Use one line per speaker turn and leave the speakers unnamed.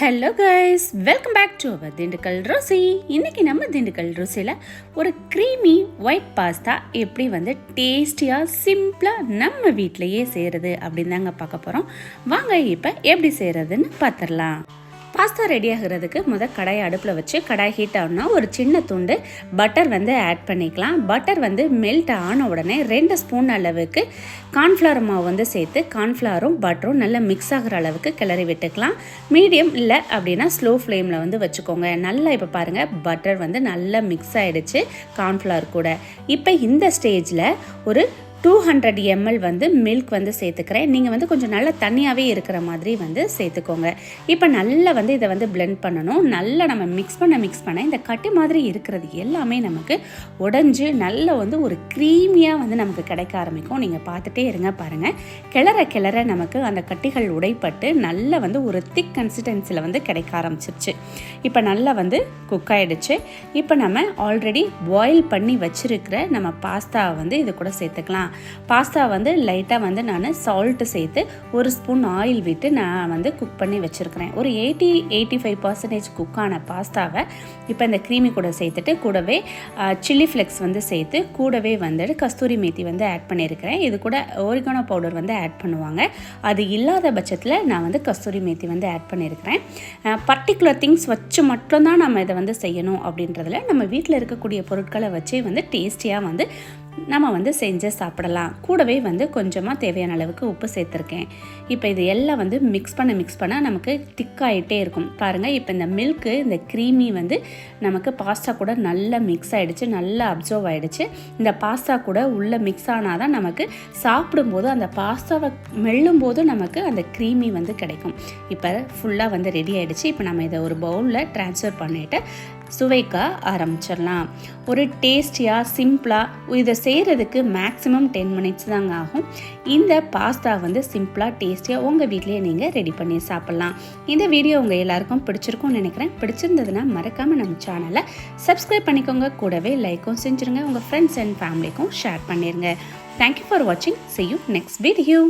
Hello guys, welcome back to our Dindigul Ruchi. இன்றைக்கி நம்ம திண்டுக்கல் ருசியில் ஒரு க்ரீமி ஒயிட் பாஸ்தா எப்படி டேஸ்டியாக சிம்பிளாக நம்ம வீட்டிலையே செய்கிறது அப்படின்னு தாங்க பார்க்க போகிறோம். வாங்க இப்போ எப்படி செய்கிறதுன்னு பார்த்துடலாம். பாஸ்தா ரெடி ஆகிறதுக்கு கடாயை அடுப்பில் வச்சு கடாய் ஹீட் ஆகணும்னா ஒரு சின்ன துண்டு பட்டர் ஆட் பண்ணிக்கலாம். பட்டர் மெல்ட் ஆன உடனே 2 ஸ்பூன் அளவுக்கு கார்ன்ஃப்ளவர் மாவு சேர்த்து கார்ன்ஃப்ளவரும் பட்டரும் நல்லா மிக்ஸ் ஆகிற அளவுக்கு கிளறி விட்டுக்கலாம். மீடியம் இல்லை அப்படின்னா ஸ்லோ ஃப்ளேமில் வச்சுக்கோங்க. நல்லா இப்போ பாருங்கள், பட்டர் நல்லா மிக்ஸ் ஆகிடுச்சு கார்ன்ஃப்ளவர் கூட. இப்போ இந்த ஸ்டேஜில் ஒரு 200 ml மில்க் சேர்த்துக்கிறேன். நீங்கள் கொஞ்சம் நல்லா தண்ணியாகவே இருக்கிற மாதிரி சேர்த்துக்கோங்க. இப்போ நல்லா இதை பிளெண்ட் பண்ணணும். நல்லா நம்ம மிக்ஸ் பண்ண இந்த கட்டி மாதிரி இருக்கிறது எல்லாமே நமக்கு உடஞ்சி நல்லா ஒரு க்ரீமியாக நமக்கு கிடைக்க ஆரம்பிக்கும். நீங்கள் பார்த்துட்டே இருங்க பாருங்கள். கிளற நமக்கு அந்த கட்டிகள் உடைப்பட்டு நல்லா ஒரு திக் கன்சிஸ்டன்சியில் கிடைக்க ஆரம்பிச்சிருச்சு. இப்போ நல்லா குக் ஆகிடுச்சு. இப்போ நம்ம ஆல்ரெடி பாயில் பண்ணி வச்சுருக்கிற நம்ம பாஸ்தாவை இது கூட சேர்த்துக்கலாம். பாஸ்தா லைட்டாக நான் சால்ட்டு சேர்த்து 1 ஸ்பூன் ஆயில் விட்டு நான் குக் பண்ணி வச்சுருக்கிறேன். ஒரு 80-85% குக்கான பாஸ்தாவை இப்போ இந்த க்ரீமி கூட சேர்த்துட்டு கூடவே சில்லி ஃப்ளெக்ஸ் சேர்த்து கூடவே கஸ்தூரி மேத்தி ஆட் பண்ணியிருக்கிறேன். இது கூட ஓரிகானோ பவுடர் ஆட் பண்ணுவாங்க. அது இல்லாத பட்சத்தில் நான் கஸ்தூரி மேத்தி ஆட் பண்ணியிருக்கிறேன். பர்டிகுலர் திங்ஸ் வச்சு மட்டும்தான் நம்ம இதை செய்யணும் அப்படின்றதில் நம்ம வீட்டில் இருக்கக்கூடிய பொருட்களை வச்சே டேஸ்டியாக நம்ம செஞ்சு சாப்பிடலாம். கூடவே கொஞ்சமாக தேவையான அளவுக்கு உப்பு சேர்த்துருக்கேன். இப்போ இது எல்லாம் மிக்ஸ் பண்ண நமக்கு திக்காகிட்டே இருக்கும் பாருங்கள். இப்போ இந்த மில்க்கு இந்த க்ரீமி நமக்கு பாஸ்தா கூட நல்லா மிக்ஸ் ஆகிடுச்சு, நல்லா அப்சர்வ் ஆகிடுச்சு. இந்த பாஸ்தா கூட உள்ளே மிக்ஸ் ஆனால் தான் நமக்கு சாப்பிடும்போது அந்த பாஸ்தாவை மெல்லும் போது நமக்கு அந்த க்ரீமி கிடைக்கும். இப்போ ஃபுல்லாக ரெடி ஆகிடுச்சு. இப்போ நம்ம இதை ஒரு பவுலில் ட்ரான்ஸ்ஃபர் பண்ணிவிட்டு சுவைக்க ஆரம்பிச்சிடலாம். ஒரு டேஸ்டியாக சிம்பிளாக இதை செய்கிறதுக்கு மேக்ஸிமம் 10 மினிட்ஸ் தாங்க ஆகும். இந்த பாஸ்தா சிம்பிளாக டேஸ்டியாக உங்கள் வீட்லேயே நீங்கள் ரெடி பண்ணி சாப்பிட்லாம். இந்த வீடியோ உங்கள் எல்லாருக்கும் பிடிச்சிருக்கும்னு நினைக்கிறேன். பிடிச்சிருந்ததுன்னா மறக்காமல் நம்ம சேனலை சப்ஸ்கிரைப் பண்ணிக்கோங்க. கூடவே லைக்கும் செஞ்சுருங்க. உங்கள் ஃப்ரெண்ட்ஸ் அண்ட் ஃபேமிலிக்கும் ஷேர் பண்ணிடுங்க. தேங்க்யூ ஃபார் வாட்சிங். See you next video.